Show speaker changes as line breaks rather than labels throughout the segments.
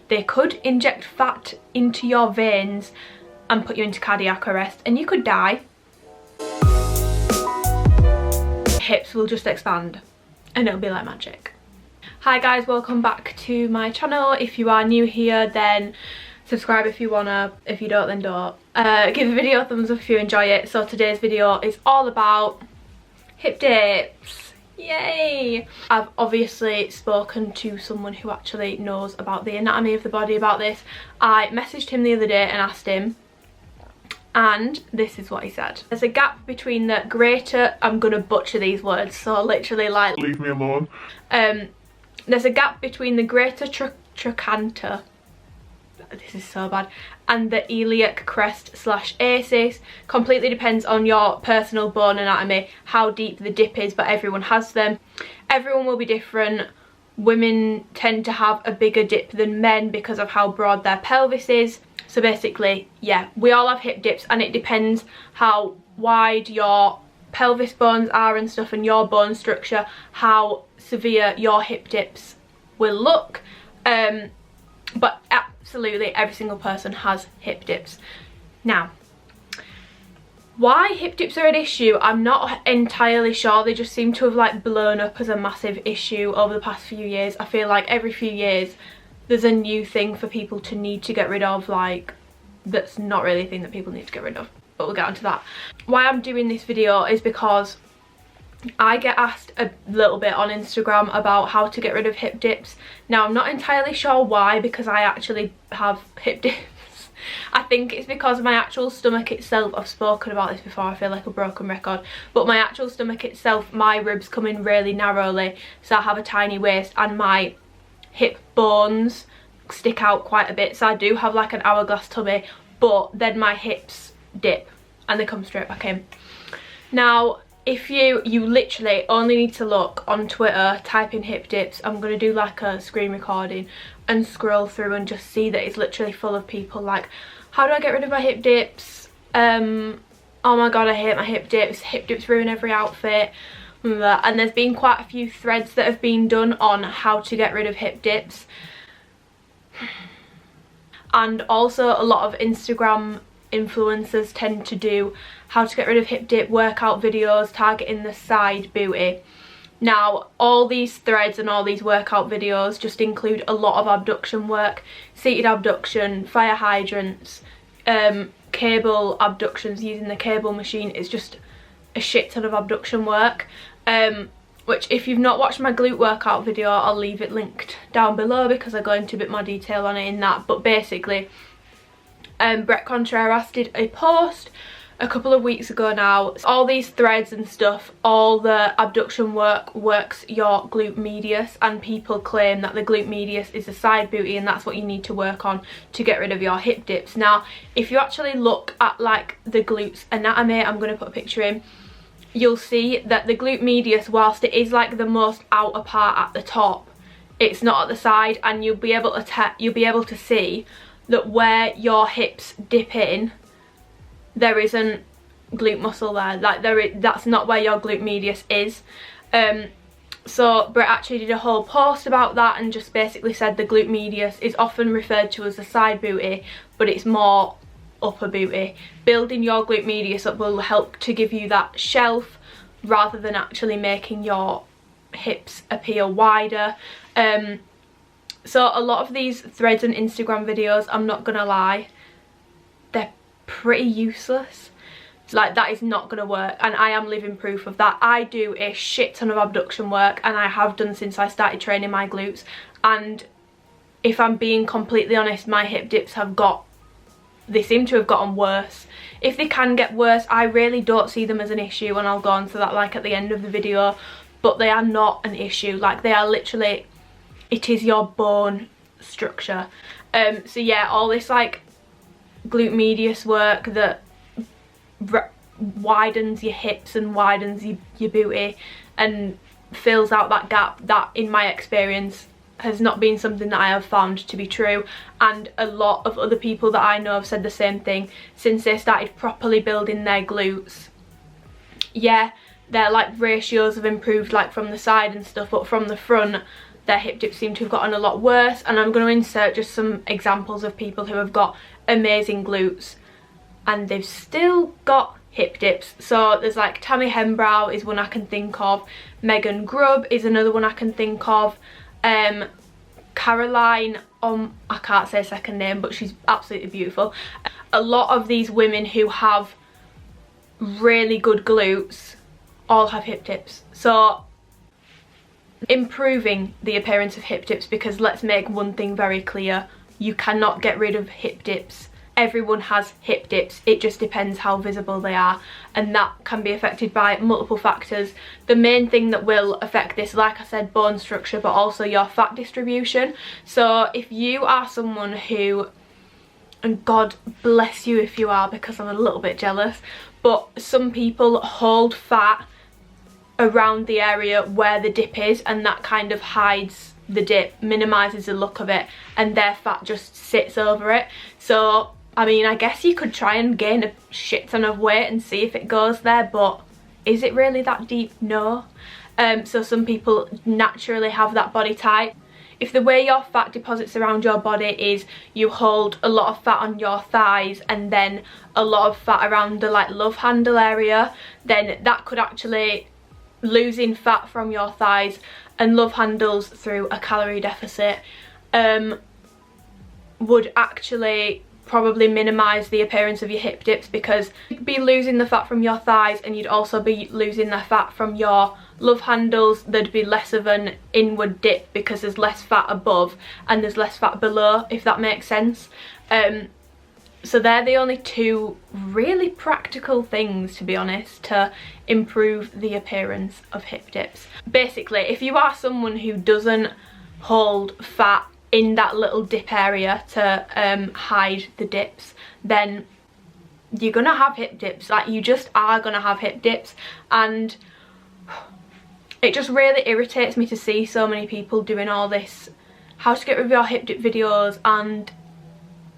they could inject fat into your veins and put you into cardiac arrest and you could die. Hips will just expand and it'll be like magic. Hi guys, welcome back to my channel. If you are new here, then subscribe if you wanna. If you don't, then don't. Give the video a thumbs up if you enjoy it. So today's video is all about hip dips. Yay! I've obviously spoken to someone who actually knows about the anatomy of the body about this. I messaged him the other day and asked him, and this is what he said. There's a gap between the greater, I'm gonna butcher these words, so literally like leave me alone. There's a gap between the greater trochanter, this is so bad, and the iliac crest / aces. Completely depends on your personal bone anatomy how deep the dip is, but everyone has them. Everyone will be different. Women tend to have a bigger dip than men because of how broad their pelvis is. So basically, yeah, we all have hip dips, and it depends how wide your pelvis bones are and stuff, and your bone structure, how severe your hip dips will look. But absolutely every single person has hip dips. Now, why hip dips are an issue, I'm not entirely sure. They just seem to have like blown up as a massive issue over the past few years. I feel like every few years there's a new thing for people to need to get rid of, like that's not really a thing that people need to get rid of, but we'll get onto that. Why I'm doing this video is because I get asked a little bit on Instagram about how to get rid of hip dips. Now I'm not entirely sure why, because I actually have hip dips. I think it's because my actual stomach itself, I've spoken about this before, I feel like a broken record, but my actual stomach itself, my ribs come in really narrowly, so I have a tiny waist, and my hip bones stick out quite a bit, so I do have like an hourglass tummy, but then my hips dip and they come straight back in. Now if you literally only need to look on Twitter, type in hip dips. I'm gonna do like a screen recording and scroll through and just see that it's literally full of people like, how do I get rid of my hip dips? Oh my god, I hate my hip dips ruin every outfit. And there's been quite a few threads that have been done on how to get rid of hip dips, and also a lot of Instagram influencers tend to do how to get rid of hip dip workout videos targeting the side booty. Now all these threads and all these workout videos just include a lot of abduction work, seated abduction, fire hydrants, cable abductions using the cable machine. It's just a shit ton of abduction work, which if you've not watched my glute workout video, I'll leave it linked down below because I go into a bit more detail on it in that. But basically, Brett Contreras did a post a couple of weeks ago now. All these threads and stuff, all the abduction work works your glute medius, and people claim that the glute medius is the side booty and that's what you need to work on to get rid of your hip dips. Now if you actually look at like the glutes anatomy, I'm going to put a picture in, you'll see that the glute medius, whilst it is like the most outer part at the top, it's not at the side, and you'll be able to see that where your hips dip in, there isn't glute muscle there. Like that's not where your glute medius is. So Brett actually did a whole post about that and just basically said the glute medius is often referred to as the side booty, but it's more upper booty. Building your glute medius up will help to give you that shelf rather than actually making your hips appear wider. So a lot of these threads and Instagram videos, I'm not gonna lie, they're pretty useless. Like that is not gonna work, and I am living proof of that. I do a shit ton of abduction work, and I have done since I started training my glutes, and if I'm being completely honest, my hip dips they seem to have gotten worse. If they can get worse, I really don't see them as an issue, and I'll go on to that like at the end of the video, but they are not an issue. Like they are literally, it is your bone structure. So yeah, all this like glute medius work that widens your hips and widens your booty and fills out that gap, that in my experience has not been something that I have found to be true, and a lot of other people that I know have said the same thing since they started properly building their glutes. Yeah, their like ratios have improved like from the side and stuff, but from the front their hip dips seem to have gotten a lot worse. And I'm going to insert just some examples of people who have got amazing glutes and they've still got hip dips. So there's like Tammy Hembrow is one I can think of, Megan Grubb is another one I can think of, Caroline, I can't say a second name, but she's absolutely beautiful. A lot of these women who have really good glutes all have hip dips. So improving the appearance of hip dips, because let's make one thing very clear, you cannot get rid of hip dips. Everyone has hip dips, it just depends how visible they are, and that can be affected by multiple factors. The main thing that will affect this, like I said, bone structure, but also your fat distribution. So if you are someone who, and God bless you if you are, because I'm a little bit jealous, but some people hold fat around the area where the dip is, and that kind of hides the dip, minimises the look of it, and their fat just sits over it. So I mean, I guess you could try and gain a shit ton of weight and see if it goes there, but is it really that deep? No. So some people naturally have that body type. If the way your fat deposits around your body is you hold a lot of fat on your thighs and then a lot of fat around the like love handle area, then that could actually, losing fat from your thighs and love handles through a calorie deficit would actually probably minimise the appearance of your hip dips, because you'd be losing the fat from your thighs and you'd also be losing the fat from your love handles. There'd be less of an inward dip because there's less fat above and there's less fat below, if that makes sense. So they're the only two really practical things, to be honest, to improve the appearance of hip dips. Basically, if you are someone who doesn't hold fat in that little dip area to hide the dips, then you're gonna have hip dips. Like, you just are gonna have hip dips, and it just really irritates me to see so many people doing all this how to get rid of your hip dip videos, and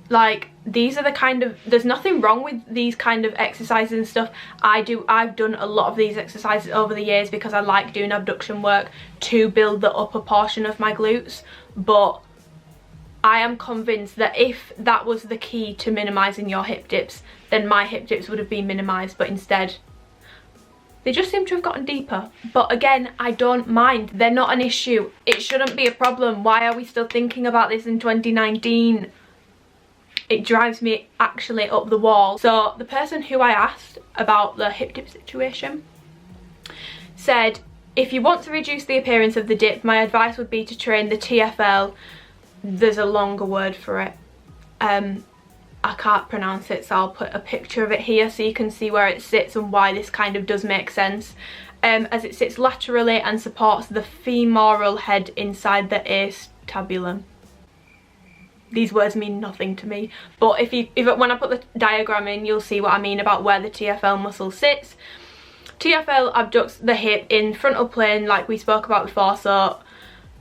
like, these are the kind of, there's nothing wrong with these kind of exercises and stuff. I've done a lot of these exercises over the years because I like doing abduction work to build the upper portion of my glutes, but I am convinced that if that was the key to minimising your hip dips, then my hip dips would have been minimised, but instead they just seem to have gotten deeper. But again, I don't mind. They're not an issue. It shouldn't be a problem. Why are we still thinking about this in 2019? It drives me actually up the wall. So the person who I asked about the hip dip situation said, if you want to reduce the appearance of the dip, my advice would be to train the TFL. There's a longer word for it. I can't pronounce it, so I'll put a picture of it here so you can see where it sits and why this kind of does make sense. As it sits laterally and supports the femoral head inside the acetabulum. These words mean nothing to me, but when I put the diagram in, you'll see what I mean about where the TFL muscle sits. TFL abducts the hip in frontal plane, like we spoke about before, so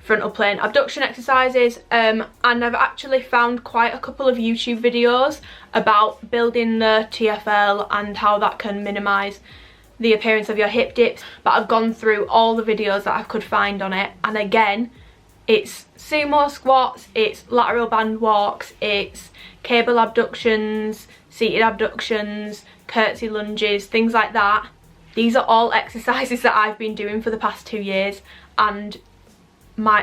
frontal plane abduction exercises, and I've actually found quite a couple of YouTube videos about building the TFL and how that can minimise the appearance of your hip dips, but I've gone through all the videos that I could find on it, and again, it's sumo squats, it's lateral band walks, it's cable abductions, seated abductions, curtsy lunges, things like that. These are all exercises that I've been doing for the past 2 years, and my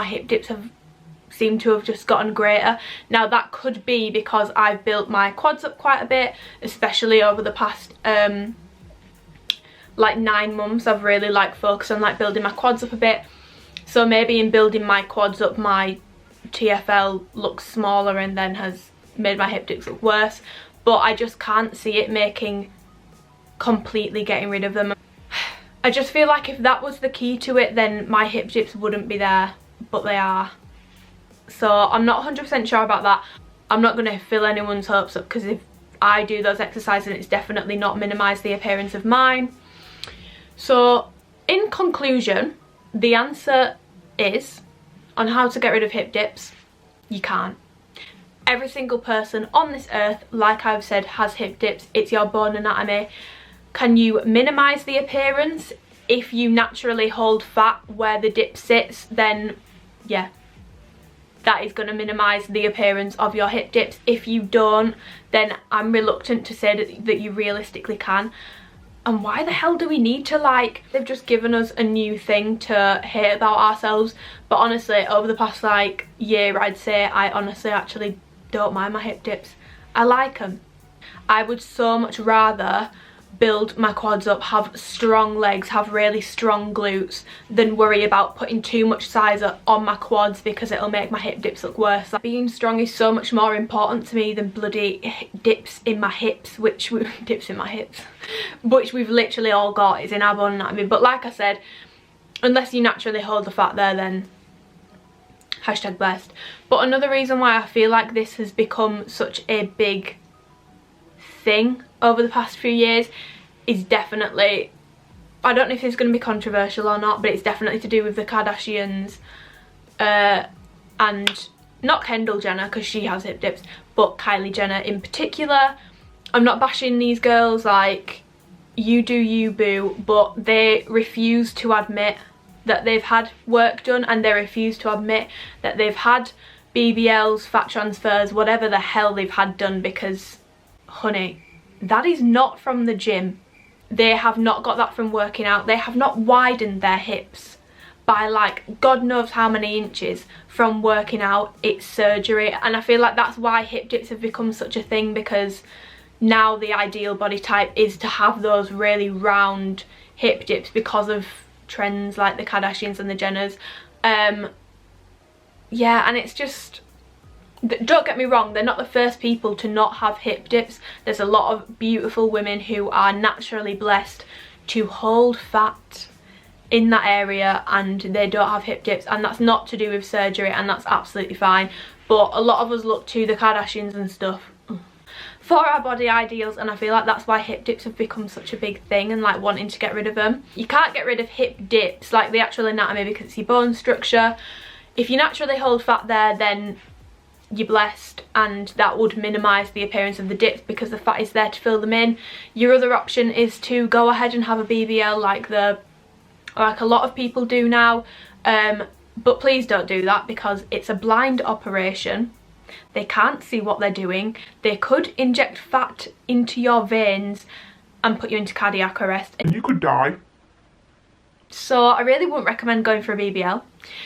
hip dips have seemed to have just gotten greater. Now that could be because I've built my quads up quite a bit, especially over the past like 9 months. I've really focused on building my quads up a bit. So maybe in building my quads up, my TFL looks smaller and then has made my hip dips look worse. But I just can't see it completely getting rid of them. I just feel like if that was the key to it, then my hip dips wouldn't be there, but they are. So I'm not 100% sure about that. I'm not going to fill anyone's hopes up, because if I do those exercises, it's definitely not minimise the appearance of mine. So in conclusion, the answer is, on how to get rid of hip dips, you can't. Every single person on this earth, like I've said, has hip dips. It's your bone anatomy. Can you minimise the appearance? If you naturally hold fat where the dip sits, then yeah, that is going to minimise the appearance of your hip dips. If you don't, then I'm reluctant to say that you realistically can. And why the hell do we need to, like, they've just given us a new thing to hate about ourselves. But honestly, over the past like year, I'd say I honestly actually don't mind my hip dips. I like them. I would so much rather build my quads up, have strong legs, have really strong glutes, than worry about putting too much size on my quads because it'll make my hip dips look worse. Like, being strong is so much more important to me than bloody dips in my hips, which we've literally all got. Is in our bone anatomy. But like I said, unless you naturally hold the fat there, then hashtag blessed. But another reason why I feel like this has become such a big thing over the past few years is definitely, I don't know if it's going to be controversial or not, but it's definitely to do with the Kardashians, and not Kendall Jenner because she has hip dips, but Kylie Jenner in particular. I'm not bashing these girls, like, you do you boo, but they refuse to admit that they've had work done, and they refuse to admit that they've had BBLs, fat transfers, whatever the hell they've had done, because honey, that is not from the gym. They have not got that from working out. They have not widened their hips by like God knows how many inches from working out. It's surgery. And I feel like that's why hip dips have become such a thing, because now the ideal body type is to have those really round hip dips because of trends like the Kardashians and the Jenners. Yeah, and it's just, don't get me wrong, they're not the first people to not have hip dips. There's a lot of beautiful women who are naturally blessed to hold fat in that area and they don't have hip dips, and that's not to do with surgery, and that's absolutely fine. But a lot of us look to the Kardashians and stuff for our body ideals, and I feel like that's why hip dips have become such a big thing, and like wanting to get rid of them. You can't get rid of hip dips, like the actual anatomy, because it's your bone structure. If you naturally hold fat there, then you're blessed, and that would minimise the appearance of the dips because the fat is there to fill them in. Your other option is to go ahead and have a BBL like a lot of people do now, but please don't do that because it's a blind operation. They can't see what they're doing. They could inject fat into your veins and put you into cardiac arrest, and you could die. So I really wouldn't recommend going for a BBL.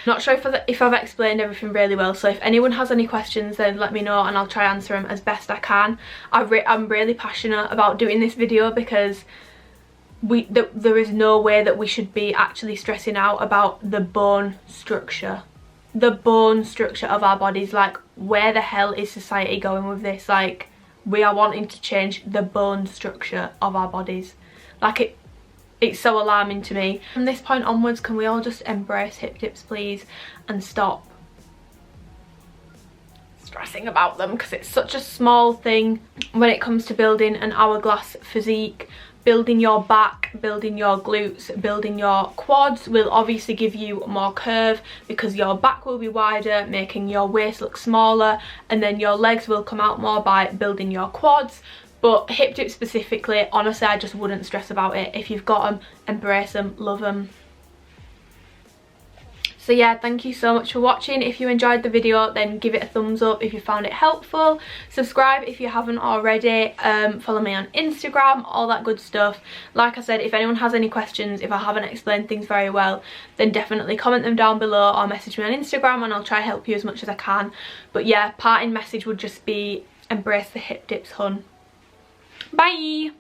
Not sure if I've explained everything really well, so if anyone has any questions then let me know and I'll try answer them as best I can. I'm really passionate about doing this video because there is no way that we should be actually stressing out about the bone structure. The bone structure of our bodies. Like, where the hell is society going with this? Like, we are wanting to change the bone structure of our bodies. Like, it's so alarming to me. From this point onwards, can we all just embrace hip dips, please, and stop stressing about them, because it's such a small thing when it comes to building an hourglass physique. Building your back, building your glutes, building your quads will obviously give you more curve because your back will be wider, making your waist look smaller, and then your legs will come out more by building your quads. But hip dips specifically, honestly, I just wouldn't stress about it. If you've got them, embrace them, love them. So yeah, thank you so much for watching. If you enjoyed the video, then give it a thumbs up if you found it helpful. Subscribe if you haven't already. Follow me on Instagram, all that good stuff. Like I said, if anyone has any questions, if I haven't explained things very well, then definitely comment them down below or message me on Instagram and I'll try help you as much as I can. But yeah, parting message would just be embrace the hip dips, hun. Bye!